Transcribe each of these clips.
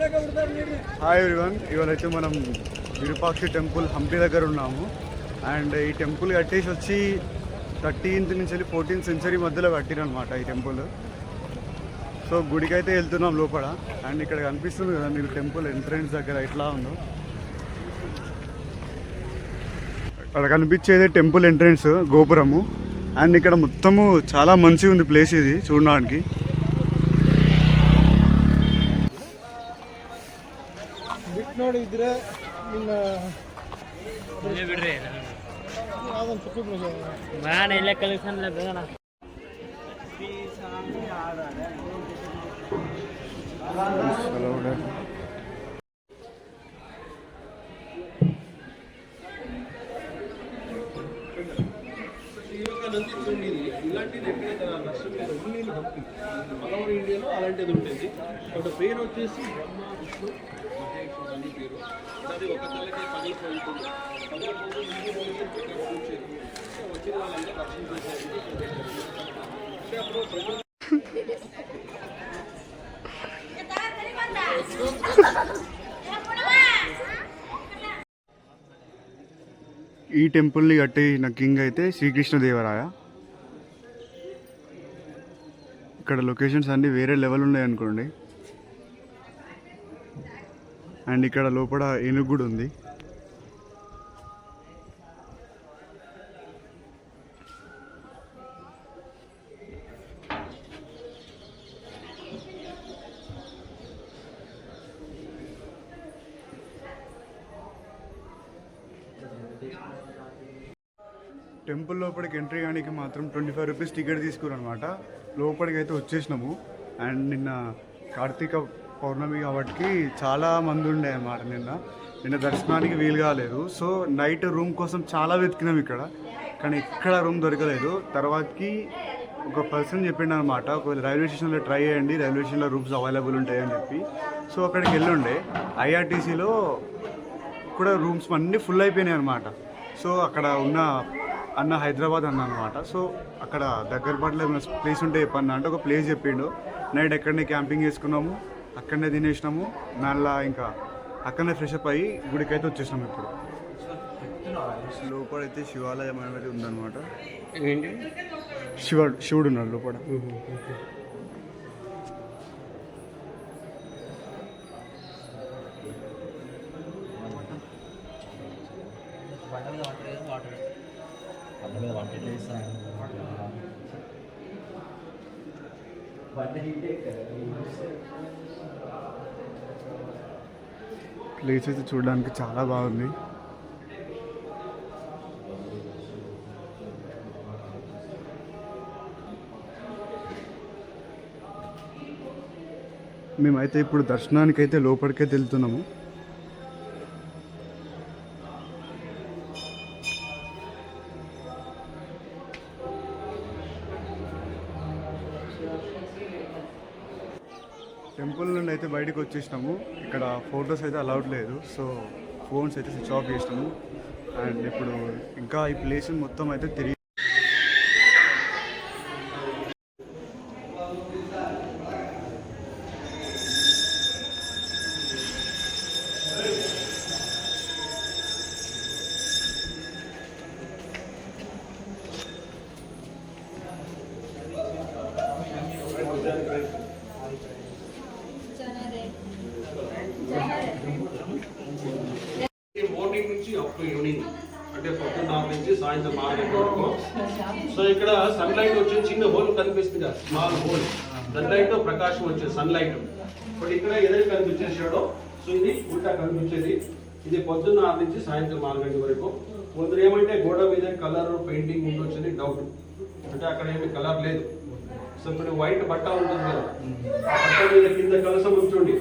Hi everyone, ఇవాళైతే మనం Virupakshi temple Hampi దగ్గర ఉన్నాము. అండ్ ఈ టెంపుల్ కట్టేసి వచ్చి 13th నుంచి వెళ్ళి 14th సెంచరీ మధ్యలో కట్టిరనమాట ఈ టెంపుల్. సో గుడికి అయితే వెళ్తున్నాం లోపల. అండ్ ఇక్కడ కనిపిస్తుంది కదా మీరు టెంపుల్ ఎంట్రన్స్ దగ్గర ఎట్లా ఉందో. అక్కడ కనిపించేది టెంపుల్ ఎంట్రన్స్ గోపురము. అండ్ ఇక్కడ మొత్తము చాలా మంచిగా ఉంది ప్లేస్ ఇది చూడడానికి. ಇದ್ರೆ ನಿನ್ನ ಬಿಡ್ರಿ ಎಲ್ಲ ಕಲೆಕ್ಷನ್ ఇలాంటిది ఎక్కడైతే నష్టం హంపి మగవారి ఇండియాలో అలాంటిది ఉంటుంది. ఒక పేరు వచ్చేసి బ్రహ్మ విష్ణు మహేశ్వరు పేరు. అది ఒక తలకి పగిలిపోతుంది. వచ్చిన వాళ్ళంతా దర్శనం చేశారు. ఈ టెంపుల్ని కట్టిన కింగ్ అయితే శ్రీకృష్ణదేవరాయ. ఇక్కడ లొకేషన్స్ అన్నీ వేరే లెవెల్ ఉన్నాయి అనుకోండి. అండ్ ఇక్కడ లోపల ఏనుగు కూడా ఉంది. టెంపుల్ లోపలికి ఎంట్రీ కానీ మాత్రం 25 రూపీస్ టికెట్ తీసుకురనమాట. లోపలికి అయితే వచ్చేసినాము. అండ్ నిన్న కార్తీక పౌర్ణమి కాబట్టి చాలా మంది ఉండే అన్నమాట. నిన్న దర్శనానికి వీలు కాలేదు. సో నైట్ రూమ్ కోసం చాలా వెతికినాం ఇక్కడ, కానీ ఎక్కడ రూమ్ దొరకలేదు. తర్వాతకి ఒక పర్సన్ చెప్పిండు అనమాట, ఒకవేళ రైల్వే స్టేషన్లో ట్రై చేయండి, రైల్వే స్టేషన్లో రూమ్స్ అవైలబుల్ ఉంటాయని చెప్పి. సో అక్కడికి వెళ్ళుండే ఐఆర్టీసీలో కూడా రూమ్స్ అన్నీ ఫుల్ అయిపోయినాయి అనమాట. సో అక్కడ ఉన్న అన్న హైదరాబాద్ అన్న అనమాట. సో అక్కడ దగ్గర పట్ల ఏమైనా ప్లేస్ ఉంటే చెప్పన్నా అంటే ఒక ప్లేస్ చెప్పిండు. నైట్ ఎక్కడనే క్యాంపింగ్ చేసుకున్నాము, అక్కడనే తినేసినాము. మళ్ళీ ఇంకా అక్కడనే ఫ్రెష్ అప్ అయ్యి గుడికి అయితే వచ్చేసినాము. ఇప్పుడు లోపలైతే శివాలయం అనేది ఉందన్నమాట. శివుడు ఉన్నాడు లోపల. ప్లేస్ అయితే చూడడానికి చాలా బాగుంది. మేమైతే ఇప్పుడు దర్శనానికి అయితే లోపలికైతే వెళ్తున్నాము. టెంపుల్ నుండి అయితే బయటకు వచ్చేసినాము. ఇక్కడ ఫొటోస్ అయితే అలౌడ్ లేదు. సో ఫోన్స్ అయితే స్విచ్ ఆఫ్ చేసినాము. అండ్ ఇప్పుడు ఇంకా ఈ ప్లేస్ మొత్తం అయితే తిరిగి మార్నింగ్ నుంచి అప్ టు ఈవినింగ్, అంటే పొద్దున్న 4 నుంచి సాయంత్రం 6 వరకు. సో ఇక్కడ సన్ లైట్ వచ్చే చిన్న హోల్ కనిపిస్తుంది, స్మాల్ హోల్. సన్ లైట్ ప్రకాశం వచ్చే సన్ లైట్ బట్ ఇక్కడ ఏదైనా కనిపించే షాడో. సో ఇది ఉల్టా కనిపించేది. ఇది పొద్దున్న 6 నుంచి సాయంత్రం 4 గంటల వరకు. కొందరు ఏమంటే గోడ మీద కలర్ పెయింటింగ్ ఉండొచ్చని డౌట్, అంటే అక్కడ ఏమి కలర్ లేదు. సో ఇప్పుడు వైట్ బట్ట ఉంటుంది కదా, ఆ బట్ట మీద కింద కలసం ఉంచండి.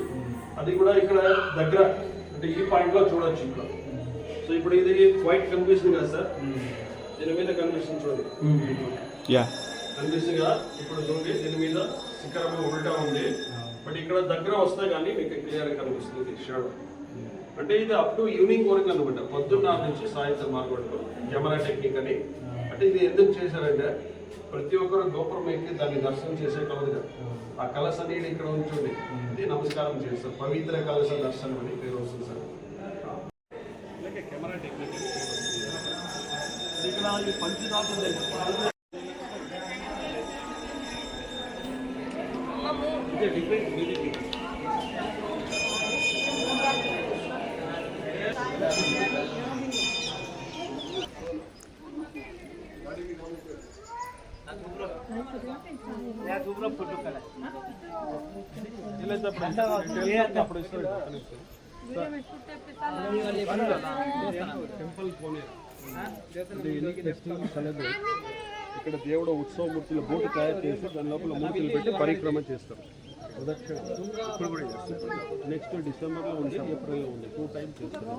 అది కూడా ఇక్కడ దగ్గర అంటే ఈ పాయింట్ లో చూడొచ్చు ఇక్కడ. సో ఇప్పుడు ఇది వైట్ కనిపిస్తుంది కదా సార్, దీని మీద కనిపిస్తుంది చూడండి, కనిపిస్తుంది కదా. ఇప్పుడు చూడండి దీని మీద శిఖరం ఉల్టా ఉంది, బట్ ఇక్కడ దగ్గర వస్తే కానీ మీకు క్లియర్ కనిపిస్తుంది షాడో. అంటే ఇది అప్ టు ఈవినింగ్ వరకు అనమాట, పొద్దున్న నుంచి సాయంత్రం 4 వరకు కెమెరా టెక్నిక్ అని. అంటే ఇది ఎందుకు చేశారంటే ప్రతి ఒక్కరు గోపురం ఎక్కి దాన్ని దర్శనం చేసే కలదుగా ఆ కలశ నీళ్ళు ఇక్కడ ఉంచుండి ఇది నమస్కారం చేస్తారు. పవిత్ర కలశ దర్శనం అని పేరు వస్తుంది సార్. కెమెరా టెక్నిక్ ఇక్కడ దేవుడు ఉత్సవమూర్తుల బోటు తయారు చేసి దాని లోపల మూర్తులు పెట్టి పరిక్రమ చేస్తారు. ప్రదక్షిణ ఇప్పుడు కూడా చేస్తారు. నెక్స్ట్ డిసెంబర్లో ఉంది, ఏప్రిల్లో ఉంది, 2 times చేస్తారు.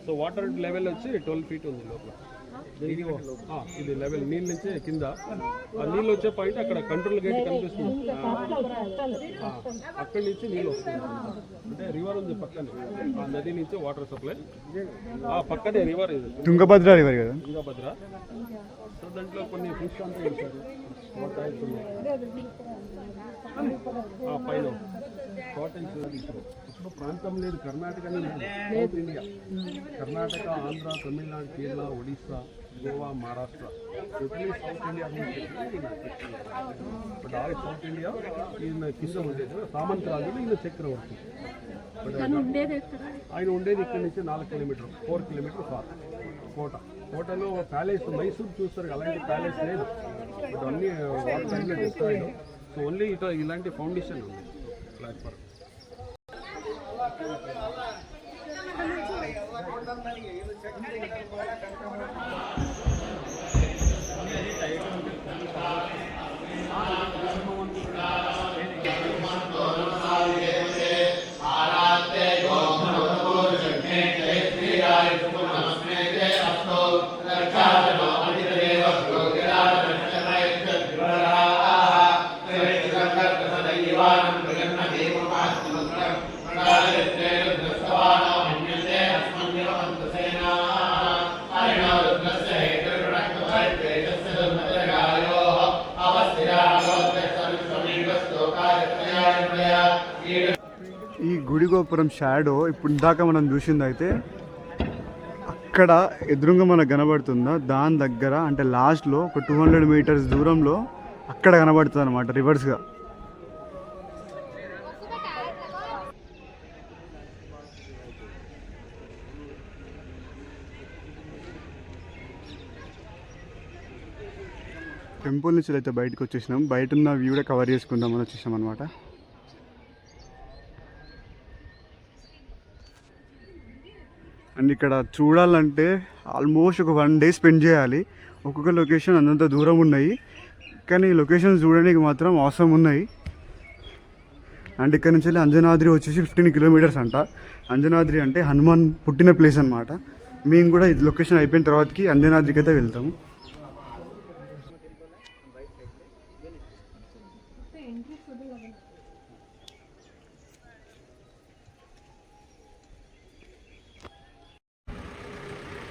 సో వాటర్ లెవెల్ వచ్చి 12 feet ఉంది లోపల. ఇది లెవెల్ నీళ్ళ నుంచి కింద ఆ నీళ్ళు వచ్చే పాయింట్ అక్కడ కంట్రోల్ గేట్ కనిపిస్తుంది. అక్కడి నుంచి నీళ్ళు వస్తుంది. అంటే రివర్ ఉంది పక్కనే, ఆ నది నుంచి వాటర్ సప్లై. ఆ పక్కనే రివర్ ఇది తుంగభద్ర రివర్ కదా. తుంగభద్ర. సో దాంట్లో కొన్ని ఫిష్ అంతా వేశారు. పైన కాటన్స్ ఇప్పుడు ప్రాంతం లేదు. Karnataka south India, Karnataka, Andhra, Tamil Nadu, Kerala, Odisha, Goa, Maharashtra, totally south India but all south India. ఈయన కింద ఉండేది సామంతరాజులు, ఈయన చక్రవర్తి. ఆయన ఉండేది ఇక్కడ నుంచి 4 kilometers 4 kilometers కోట. కోటలో ప్యాలెస్ మైసూర్ చూస్తారు, అలాంటి ప్యాలెస్ లేదు. బట్ అన్ని టైంలో చెప్తాడు. సో ఓన్లీ ఇలాంటి ఫౌండేషన్ ఉంది ప్లాట్ఫామ్. ఈ గుడి గోపురం షాడో ఇప్పుడు ఇందాక మనం చూసింది అయితే అక్కడ ఎదురుగా మనకు కనబడుతుందా, దాని దగ్గర అంటే లాస్ట్లో ఒక 200 meters దూరంలో అక్కడ కనబడుతుంది అనమాట రివర్స్గా. టెంపుల్ నుంచి అయితే బయటకు వచ్చేసినాం. బయట ఉన్న వ్యూ కూడా కవర్ చేసుకుందామని వచ్చేసాం అనమాట. అండ్ ఇక్కడ చూడాలంటే ఆల్మోస్ట్ ఒక 1 day స్పెండ్ చేయాలి. ఒక్కొక్క లొకేషన్ అంతంత దూరం ఉన్నాయి, కానీ ఈ లొకేషన్ చూడడానికి మాత్రం అవసరం ఉన్నాయి. అండ్ ఇక్కడ నుంచి వెళ్ళి అంజనాద్రి వచ్చేసి 15 kilometers అంట. అంజనాద్రి అంటే హనుమాన్ పుట్టిన ప్లేస్ అనమాట. మేము కూడా ఈ లొకేషన్ అయిపోయిన తర్వాతకి అంజనాద్రికి అయితే వెళ్తాము.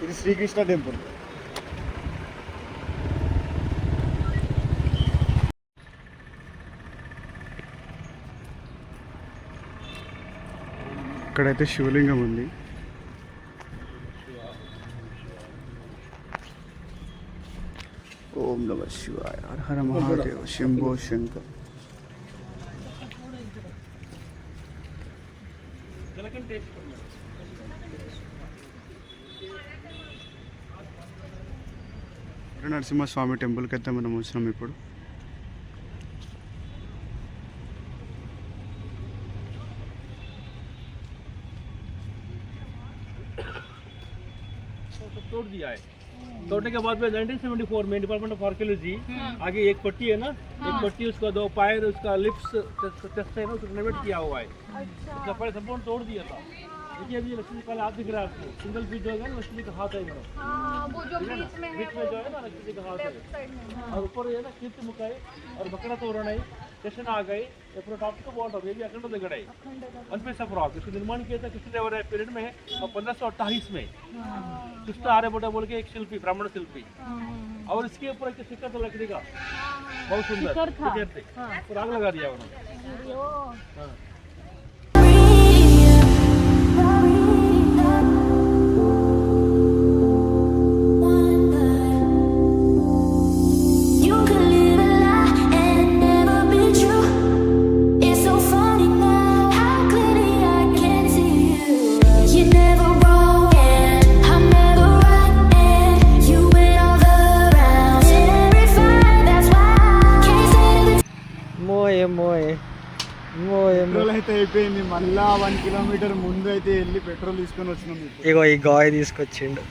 ఇది శ్రీకృష్ణ టెంపుల్. ఇక్కడైతే శివలింగం ఉంది. ఓం నమ శివాయ, హర హర మహాదేవ, శంభో శంకర్. నరసింహస్వామి టెంపుల్కి అయితే మనం వచ్చినాం ఇప్పుడు. तोड़ दिया है। तोड़ने के बाद में 1974 में डिपार्टमेंट ऑफ आर्कियोलॉजी आगे एक पट्टी है ना, एक पट्टी उसका 2 पैर उसका लिप्स टेस्ट है ना, उसको रिनोवेट किया हुआ है। उसका पैर संपूर्ण तोड़ दिया था। देखिए अभी लक्ष्मी का हाथ दिख रहा है आपको, सिंगल पीस जो है ना लक्ष्मी का हाथ है मेरा, वो जो बीच में जो है ना लक्ष्मी का हाथ है, और ऊपर ये ना कीर्ति मुख है और बकरा तोरण है। स्टेशन आ गए, ये पूरा टॉप टू बॉटम ये भी अखंड गढ़ है, वन पीस ऑफ रॉक। इसका निर्माण किया था किसने पीरियड में 1528 में। कृष्ण आर्यभट्ट बोल के एक शिल्पी, ब्राह्मण शिल्पी, और इसके ऊपर एक शिखर था लकड़ी का, बहुत सुंदर शिखर थे, और आग लगा दिया उन्होंने। You could live a lie and never be true. It's so funny now how clearly I can see you. You're never wrong and I'm never right, and you win all the rounds. Terrified, that's why I can't say the మోయే మోయే మోయే petrol అయితే అయిపోయింది. మళ్ళా 1 kilometre ముందు అయితే వెళ్ళి petrol తీసుకొని వచ్చినాం. ఇగో ఈ గాయ తీసుకొచ్చిండు.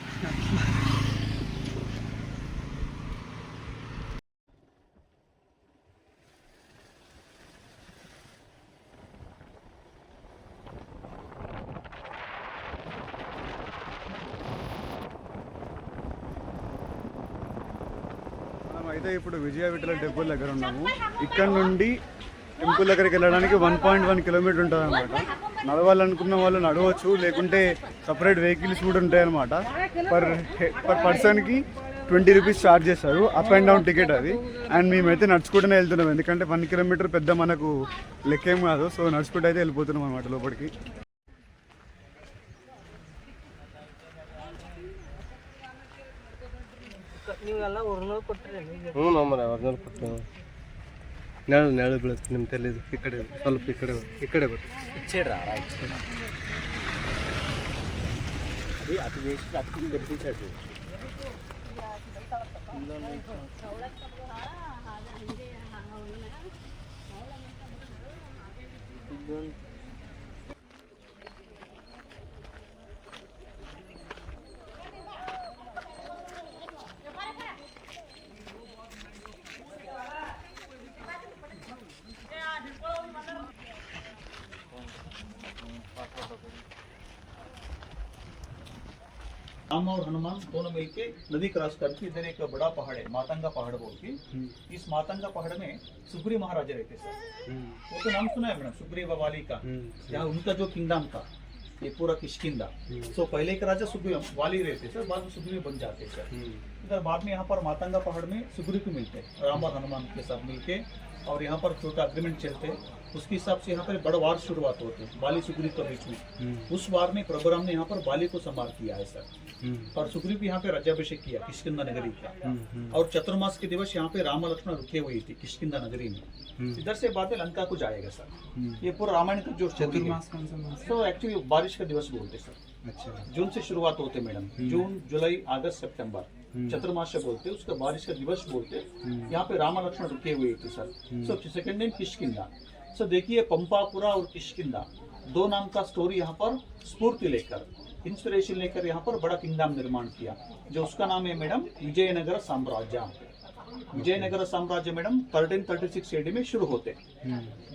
మనం అయితే ఇప్పుడు విజయ విఠల టెంపుల్ దగ్గర ఉన్నాము. ఇక్కడ నుండి టెంపుల్ దగ్గరికి వెళ్ళడానికి 1.1 కిలోమీటర్ ఉంటుంది అనమాట. నడవాలనుకున్న వాళ్ళు నడవచ్చు, లేకుంటే సపరేట్ వెహికల్స్ కూడా ఉంటాయి అనమాట. పర్ పర్సన్కి 20 రూపీస్ ఛార్జ్ చేస్తారు, అప్ అండ్ డౌన్ టికెట్ అది. అండ్ మేమైతే నడుచుకుంటూనే వెళ్తున్నాం, ఎందుకంటే 1 కిలోమీటర్ పెద్ద మనకు లెక్కేం కాదు. సో నడుచుకుంటూ అయితే వెళ్ళిపోతున్నాం అనమాట లోపలికి. ನೀವೆಲ್ಲ ಒರಿಜಿನಲ್ ಕೊಟ್ಟಿರಿ? ಹ್ಞೂ ಮರ ಒರಿಜಿನಲ್ ಕೊಟ್ಟು ನೆರಳು ನೆರಳು ಬೀಳುತ್ತೆ ನಿಮ್ಮ ತಲೆದು. ಈ ಕಡೆ ಸ್ವಲ್ಪ ಈ ಕಡೆ ಬರ್ರಿ. ఇచ్చేడ్రా అది అటు వేసి అటు తెప్పించాడు. राम और हनुमान दोनों मिलके नदी क्रॉस करके इधर एक बड़ा पहाड़ है, मातंगा पहाड़ बोल के। इस मातंगा पहाड़ में सुग्रीव महाराजा रहते सर। वो तो नाम सुना है मैडम, सुग्रीव वाली का। यहाँ उनका जो किंगडम था ये पूरा किष्किंधा। सो पहले के राजा सुग्रीव वाली रहते सर, बाद में सुग्रीव बन जाते सर। इधर बाद में यहाँ पर मातंगा पहाड़ में सुग्रीव को मिलते हैं राम और हनुमान के साथ मिलके, और यहाँ पर छोटा अग्रीमेंट चलते हैं। उसके हिसाब से यहाँ पर बड़ा वार शुरुआत होते हैं बाली सुग्रीव के बीच में। उस वार में परशुराम ने यहाँ पर बाली को संभाल किया है सर, और सुग्रीव यहाँ पे राज्याभिषेक किया किष्किंधा नगरी का। और चतुर्मास के दिवस यहाँ पे राम लक्ष्मण रुके हुए थे किष्किंधा नगरी में। इधर से बाद में लंका को जाएगा सर। ये पूरा रामायण का जो चतुर्मास तो एक्चुअली बारिश का दिवस बोलते सर। अच्छा, जून से शुरुआत होते मैडम, जून जुलाई अगस्त सितंबर चतुर्मास बोलते, उसका बारिश का दिवस बोलते। यहाँ पे राम लक्ष्मण रुके हुए थे sir. So second name Kishkindha. So देखिए पंपापुरा और किष्किंधा दो नाम का स्टोरी यहाँ पर स्फूर्ति लेकर, इंस्पिरेशन लेकर यहाँ पर बड़ा किंगडम निर्माण किया, जो उसका नाम है मैडम विजयनगर साम्राज्य। विजयनगर साम्राज्य मैडम 1336 AD में शुरू होते,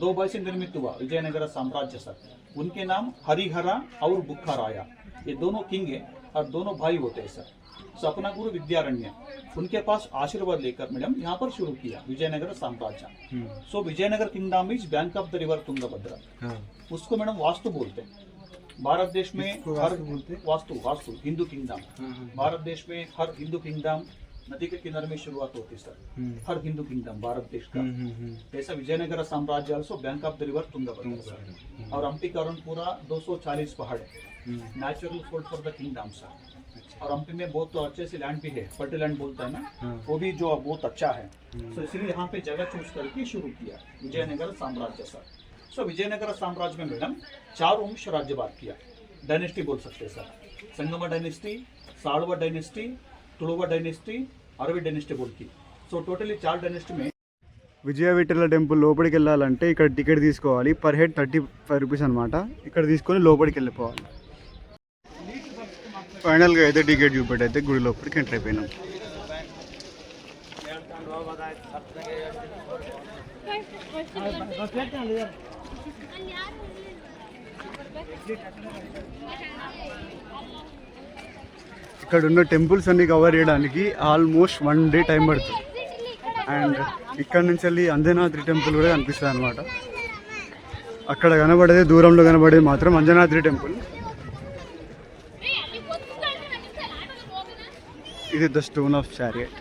2 भाई से निर्मित हुआ विजयनगर साम्राज्य सर। उनके नाम हरिहरा और बुखाराया, ये दोनों किंग है और दोनों भाई होते हैं सर। सो अपना गुरु विद्यारण्य उनके पास आशीर्वाद लेकर मैडम यहाँ पर शुरू किया विजयनगर साम्राज्य। So Vijayanagara kingdom is bank of the river Tungabhadra, उसको मैडम वास्तु बोलते हैं। भारत देश में हर वास्तु वास्तु हिंदू किंगडम, भारत देश में हर हिंदू किंगडम नदी के किनारे में शुरुआत होती सर, हर हिंदू किंगडम भारत देश का। ऐसा विजयनगर साम्राज्य also bank of the river Tungabhadra sir. और हम्पी पूरा 240 पहाड़ है, natural food for the kingdom sir. और हम्पी में बहुत तो अच्छे से लैंड भी है, फर्टिल लैंड बोलता है ना, वो भी जो बहुत अच्छा है। सो इसलिए यहाँ पे जगह चूज करके शुरू किया विजयनगर साम्राज्य सर। सो विजयनगर साम्राज्य में मैडम 4 वंश राज्यभार किया, डायनेस्टी बोल सकते सर। संगम डायनेस्टी, साळवा डायनेस्टी, तुळुवा डायनेस्टी, अरवी डायनेस्टी बोल की। सो टोटली 4 डायनेस्टी में విజయ విఠల టెంపుల్ లోపలికి వెళ్ళాలంటే ఇక్కడ టికెట్ తీసుకోవాలి. పర్ హెడ్ 35 రూపీస్ అనమాట. ఇక్కడ తీసుకొని లోపలికి వెళ్ళిపోవాలి. ఫైనల్గా అయితే టికెట్ చూపెట్టి అయితే గుడి లోపలికి ఎంటర్ అయిపోయినాం. ఇక్కడ ఉన్న టెంపుల్స్ అన్ని కవర్ చేయడానికి ఆల్మోస్ట్ 1 డే టైం పడుతుంది. అండ్ ఇక్కడ నుంచి వెళ్ళి అంజనాద్రి టెంపుల్ కూడా కనిపిస్తుంది అనమాట. అక్కడ కనబడేది, దూరంలో కనబడేది మాత్రం అంజనాద్రి టెంపుల్. ఇది ద స్టోన్ ఆఫ్ చారియట్.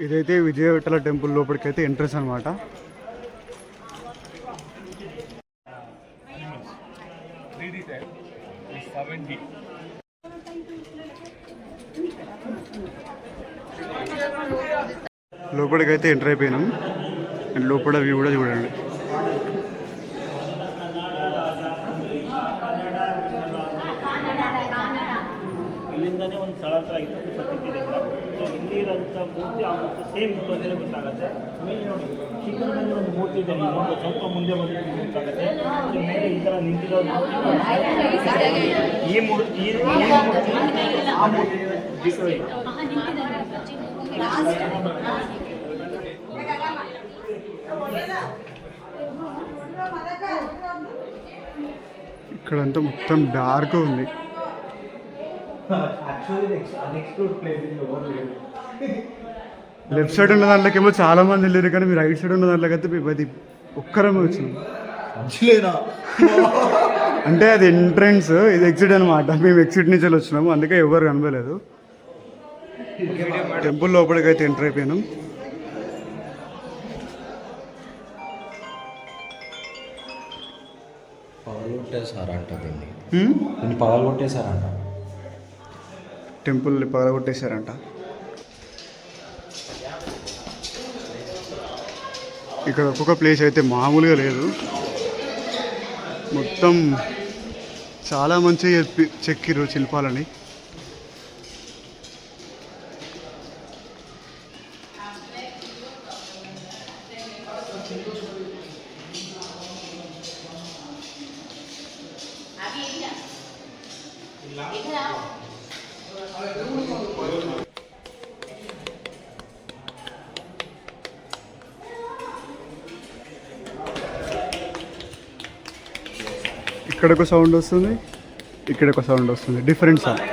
ఇదైతే విజయవిఠల టెంపుల్ లోపలికైతే ఎంట్రన్స్ అనమాట. లోపలికైతే ఎంటర్ అయిపోయినాం. అండ్ లోపల వ్యూ కూడా చూడండి. ಇಲ್ಲಿಂದನೇ ಒಂದು ಸ್ಥಳ ಹತ್ರ ಐತೆ ಸತ್ಯದಿಂದ ಸೊ ಇಲ್ಲಿರೋಂಥ ಮೂರ್ತಿ ಆಗುತ್ತೆ ಸೇಮ್ ತೊಂದರೆ ಗೊತ್ತಾಗುತ್ತೆ. ಮೇಲೆ ನೋಡಿ ಚಿಕ್ಕದಲ್ಲಿ ಒಂದು ಮೂರ್ತಿ ಇದೆ, ಇನ್ನೊಂದು ಸ್ವಲ್ಪ ಮುಂದೆ ಬಂದಿದ್ದು ಗೊತ್ತಾಗುತ್ತೆ. ಸೊ ಮೇಲೆ ಈ ಥರ ನಿಂತಿರೋ ಈ ಮೂರ್ತಿ ಆ ಮೂರ್ತಿ ಡಿಫ್ರೆಂಟ್. ఇక్కడంతా మొత్తం డార్క్ ఉంది. లెఫ్ట్ సైడ్ ఉన్న దాంట్లోకేమో చాలా మంది వెళ్ళారు, కానీ మీరు రైట్ సైడ్ ఉన్న దాంట్లోకైతే అది ఒక్కరమే వచ్చింది. అంటే అది ఎంట్రన్స్, ఇది ఎగ్జిట్ అనమాట. మేము ఎగ్జిట్ నుంచి వచ్చినాము, అందుకే ఎవరు కనపడలేదు. టెంపుల్ లోపలికి అయితే ఎంటర్ అయిపోయినాం. పగలగొట్టేశారంట దీన్ని పగలగొట్టేశారంట, టెంపుల్ పగలగొట్టేశారంట. ఇక్కడ ఒక్కొక్క ప్లేస్ అయితే మామూలుగా లేదు, మొత్తం చాలా మంచిగా చెక్కిరు శిల్పాలని. ఇక్కడ ఒక సౌండ్ వస్తుంది, ఇక్కడ ఒక సౌండ్ వస్తుంది, డిఫరెంట్ సౌండ్.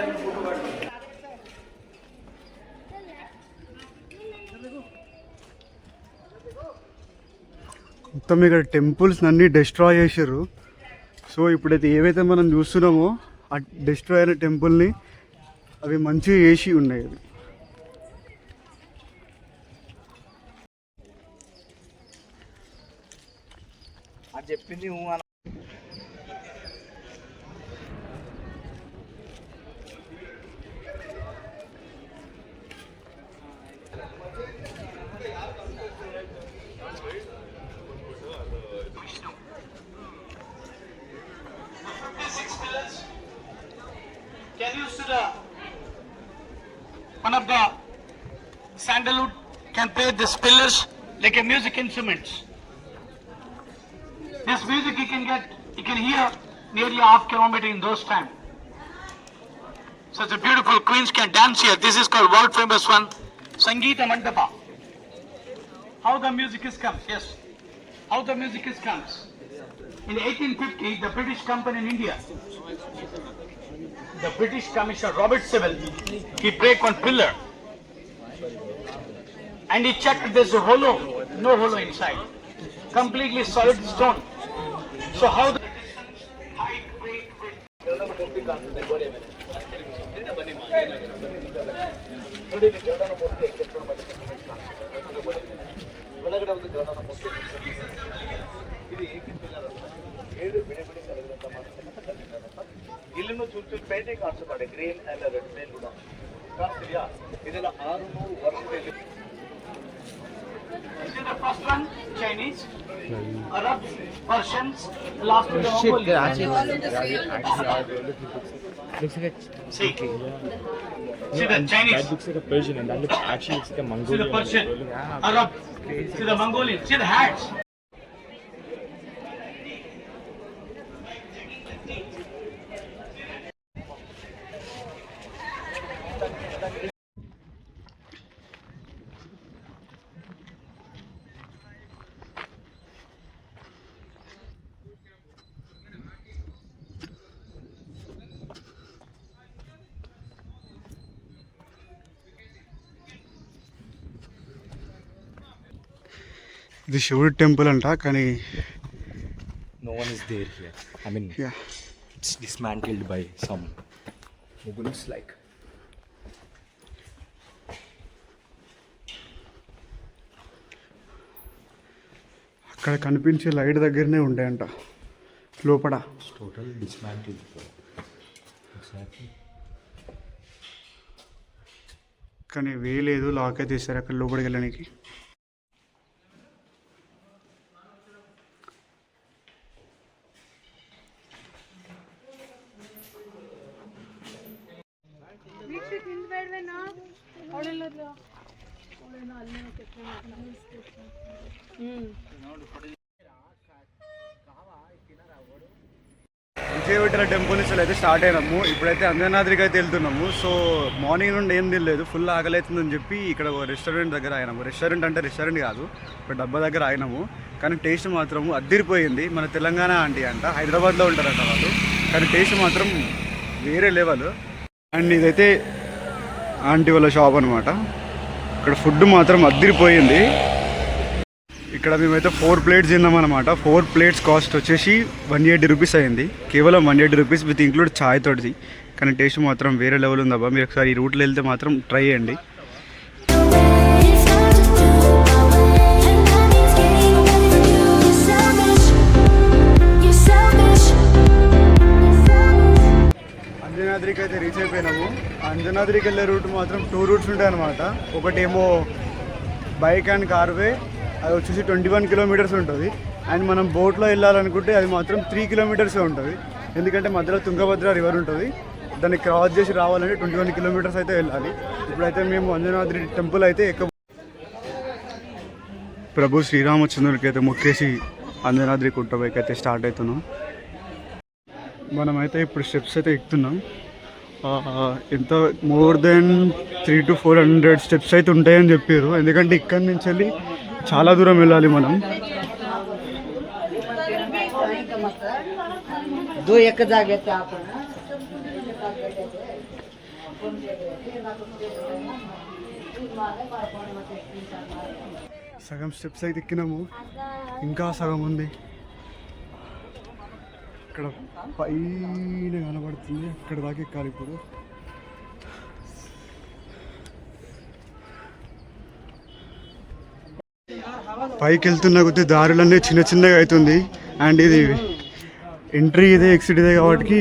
మొత్తం ఇక్కడ టెంపుల్స్ అన్నీ డిస్ట్రాయ్ చేశారు. సో ఇప్పుడైతే ఏవైతే మనం చూస్తున్నామో ఆ డిస్ట్రాయ్ అయిన టెంపుల్ని అవి మంచిగా చేసి ఉన్నాయి. అది చెప్పింది one of the sandalwood can play these pillars like a music instruments. This music you can hear nearly half kilometer in those time. Such a beautiful queens can dance here. This is called world famous one, Sangeeta Mandapa. How the music is comes? Yes. How the music is comes? In 1850, the British company in India, the British Commissioner Robert Civil, he break one pillar and he checked there's a hollow, no hollow inside, completely solid stone. So how the ಇಲ್ಲಿನೂ ಚೂರು ಪೇಂಟೆ ಕಾಣಿಸುತ್ತೆ, green and red ಮೇಲೆ ಕೂಡ ಕಾಣಿಸ್ತಿದ್ಯಾ? ಇದೆಲ್ಲ 600 ವರ್ಷದಲ್ಲಿ. The first one Chinese, Arabs, Persians, last one Mongolians. See the Chinese. That looks like a Persian and that looks actually looks like a Mongolian. See the Persian, Arab, see the Mongolian, see the hats. ఇది శివుడి temple అంట, కానీ No one is there here. I mean, yeah. it's dismantled by some Mughals like. అక్కడ కనిపించే light దగ్గరనే ఉంటాయంట లోపల. It's total dismantled. Exactly. కానీ వేయలేదు, లాక్ అయితే తీస్తారు అక్కడ లోపలికి వెళ్ళడానికి. విజయవిఠల టెంపుల్ నుంచి అయితే స్టార్ట్ అయినాము. ఇప్పుడైతే అంజనాద్రికి అయితే వెళ్తున్నాము. సో మార్నింగ్ నుండి ఏం తినలేదు, ఫుల్ ఆకలి అవుతుందని చెప్పి ఇక్కడ ఒక రెస్టారెంట్ దగ్గర అయినాము. రెస్టారెంట్ అంటే రెస్టారెంట్ కాదు, ఒక డబ్బా దగ్గర అయినాము. కానీ టేస్ట్ మాత్రం అద్దిరిపోయింది. మన తెలంగాణ ఆంటీ అంట, హైదరాబాద్లో ఉంటారంట వాళ్ళు, కానీ టేస్ట్ మాత్రం వేరే లెవెల్. అండ్ ఇదైతే ఆంటీ వాళ్ళ షాప్ అనమాట. ఇక్కడ ఫుడ్ మాత్రం అద్దిరిపోయింది. ఇక్కడ మేమైతే 4 ప్లేట్స్ తిన్నామన్నమాట. 4 ప్లేట్స్ కాస్ట్ వచ్చేసి 180 రూపీస్ అయింది, కేవలం 180 రూపీస్ విత్ ఇంక్లూడ్ ఛాయ్ తోటి. కానీ టేస్ట్ మాత్రం వేరే లెవెల్ ఉందబ్బా. మీరు ఒకసారి ఈ రూట్లో వెళ్తే మాత్రం ట్రై చేయండి. అంజనాద్రికి అయితే రీచ్ అయిపోయినాము. అంజనాద్రికి వెళ్ళే రూట్ మాత్రం 2 రూట్స్ ఉంటాయి అన్నమాట. ఒకటేమో బైక్ అండ్ కార్వే, అది వచ్చేసి 21 కిలోమీటర్స్ ఉంటుంది. అండ్ మనం బోట్లో వెళ్ళాలనుకుంటే అది మాత్రం 3 కిలోమీటర్సే ఉంటుంది. ఎందుకంటే మధ్యలో తుంగభద్ర రివర్ ఉంటుంది, దాన్ని క్రాస్ చేసి రావాలంటే 21 కిలోమీటర్స్ అయితే వెళ్ళాలి. ఇప్పుడైతే మేము అంజనాద్రి టెంపుల్ అయితే ప్రభు శ్రీరామచంద్రుడికి అయితే మొక్కేసి అంజనాద్రి గుట్ట పైకి అయితే స్టార్ట్ అవుతున్నాం. మనమైతే ఇప్పుడు స్టెప్స్ అయితే ఎక్కుతున్నాం. ఎంత మోర్ దెన్ 300 to 400 స్టెప్స్ అయితే ఉంటాయని చెప్పారు. ఎందుకంటే ఇక్కడి నుంచి వెళ్ళి చాలా దూరం వెళ్ళాలి మనం. సగం స్టెప్స్ అయితే ఎక్కినాము, ఇంకా సగం ఉంది. ఇక్కడ పైన కనబడుతుంది, అక్కడ దాకా ఎక్కాలి ఇప్పుడు. పైకి వెళ్తున్న కొద్ది దారులన్నీ చిన్న చిన్నగా అవుతుంది. అండ్ ఇది ఎంట్రీ ఇదే, ఎగ్జిట్ ఇదే కాబట్టి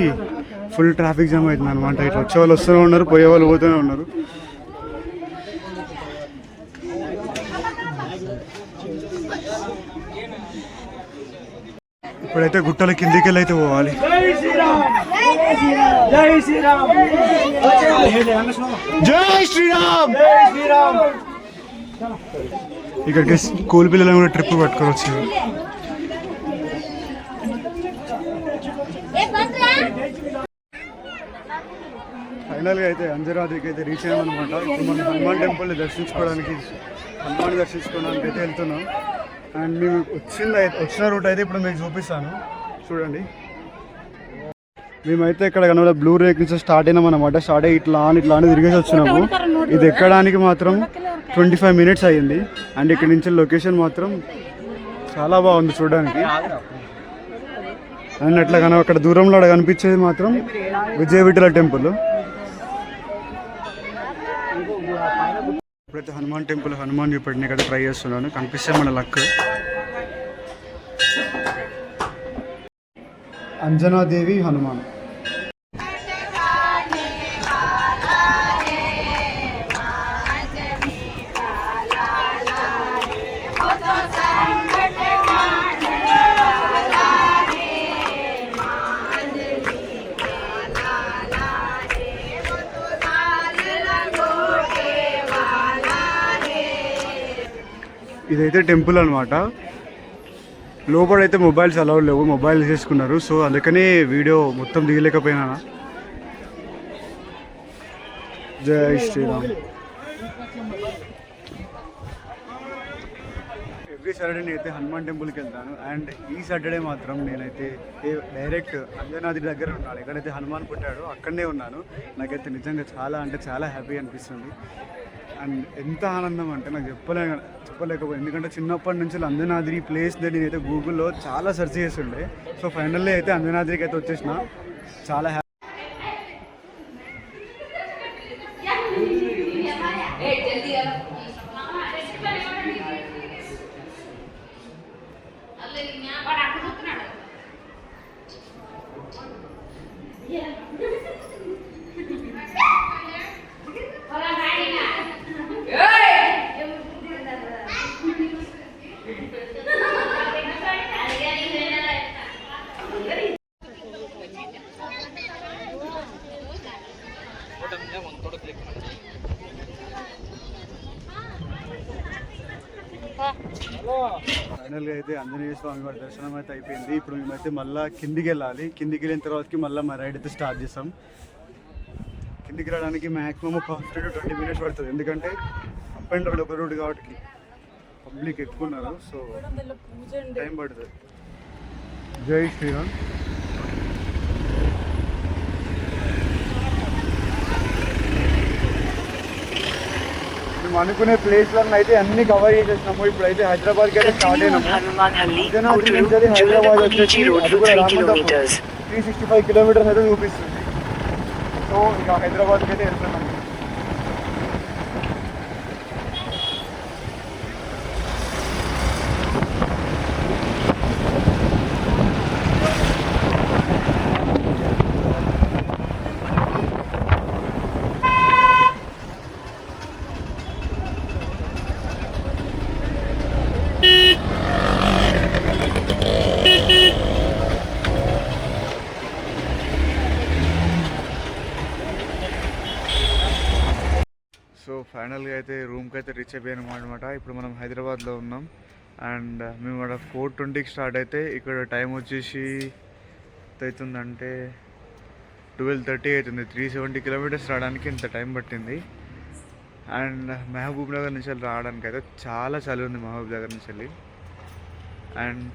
ఫుల్ ట్రాఫిక్ జామ్ అవుతుంది అనమాట. ఇట్లా వచ్చే వాళ్ళు వస్తూనే ఉన్నారు, పోయే వాళ్ళు పోతూనే ఉన్నారు. ఇప్పుడైతే గుట్టల కిందికి వెళ్ళి అయితే పోవాలి. జై శ్రీరామ్. ఇక్కడికి స్కూల్ పిల్లలను కూడా ట్రిప్ పట్టుకోవచ్చు. ఫైనల్గా అయితే అంజనాద్రికి అయితే రీచ్ అయ్యామన్నమాట. ఇప్పుడు మనం హనుమాన్ టెంపుల్ని దర్శించుకోవడానికి అయితే వెళ్తున్నాం. అండ్ మేము వచ్చిన రూట్ అయితే ఇప్పుడు మీకు చూపిస్తాను, చూడండి. మేమైతే ఇక్కడ కనుక బ్లూ రేక్ నుంచి స్టార్ట్ అయినాం అనమాట. స్టార్ట్ అయ్యి ఇట్లా అని తిరిగేసి వచ్చినాము. ఇది ఎక్కడానికి మాత్రం 25 మినిట్స్ అయ్యింది. అండ్ ఇక్కడ నుంచి లొకేషన్ మాత్రం చాలా బాగుంది చూడడానికి. అండ్ అట్లా కనుక అక్కడ దూరంలో కనిపించేది మాత్రం విజయవిఠల టెంపుల్. ఇప్పుడైతే హనుమాన్ టెంపుల్, హనుమాన్ చూపెట్టిన ఇక్కడ ట్రై చేస్తున్నాను, కనిపిస్తే మన లక్. అంజనాదేవి హనుమాన్. ఇదైతే టెంపుల్ అనమాట. లోపలైతే మొబైల్స్ అలౌడ్ లేవు, మొబైల్ చేసుకున్నారు. సో అందుకనే వీడియో మొత్తం దిగలేకపోయినా. జై శ్రీరామ్. ఎవ్రీ సాటర్డే అయితే హనుమాన్ టెంపుల్కి వెళ్తాను. అండ్ ఈ సాటర్డే మాత్రం నేనైతే డైరెక్ట్ అంజనాద్రి దగ్గర ఉన్నాను. ఎక్కడైతే హనుమాన్ పుట్టాడో అక్కడనే ఉన్నాను. నాకైతే నిజంగా చాలా అంటే చాలా హ్యాపీ అనిపిస్తుంది. అండ్ ఎంత ఆనందం అంటే నాకు చెప్పలేకపోయింది. ఎందుకంటే చిన్నప్పటి నుంచి అంజనాద్రి ప్లేస్ నేనైతే గూగుల్లో చాలా సెర్చ్ చేస్తుండే. సో ఫైనల్లీ అయితే అంజనాద్రికి అయితే వచ్చేసిన. చాలా ఫైనల్గా అయితే ఆంజనేయ స్వామి వారి దర్శనం అయితే అయిపోయింది. ఇప్పుడు మేమైతే మళ్ళీ కిందికి వెళ్ళాలి. కిందికి వెళ్ళిన తర్వాతకి మళ్ళీ మా రైడ్ అయితే స్టార్ట్ చేస్తాం. కిందికి రావడానికి మ్యాక్సిమం ఒక 15 to 20 minutes పడుతుంది. ఎందుకంటే అప్ అండ్ డౌన్ ఒక రోడ్ కాబట్టి పబ్లిక్ ఎక్కువ ఉన్నారు. సో టైం పడుతుంది. జై శ్రీరామ్. మేము అనుకునే ప్లేస్లన్నీ అయితే అన్ని కవర్ చేసేసినాము. ఇప్పుడైతే హైదరాబాద్కి అయితే స్టార్ట్ అయినాము. హైదరాబాద్ వచ్చేసి అది కూడా రామంతపూర్ 365 kilometers అయితే చూపిస్తుంది. సో ఇక హైదరాబాద్కి అయితే వెళ్తున్నాము. సో ఫైనల్గా అయితే రూమ్కి అయితే రీచ్ అయిపోయాము అనమాట. ఇప్పుడు మనం హైదరాబాద్లో ఉన్నాం. అండ్ మేము అక్కడ 4:20కి స్టార్ట్ అయితే ఇక్కడ టైం వచ్చేసి ఎంత అవుతుందంటే 12:30 అవుతుంది. 370 kilometers రావడానికి ఇంత టైం పట్టింది. అండ్ మహబూబ్ నగర్ నుంచి రావడానికి అయితే చాలా చలి ఉంది మహబూబ్ నగర్ నుంచి వెళ్ళి. అండ్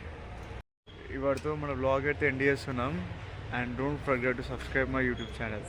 ఇవాటితో మన బ్లాగ్ అయితే ఎండ్ చేస్తున్నాం. And don't forget to subscribe my YouTube channel.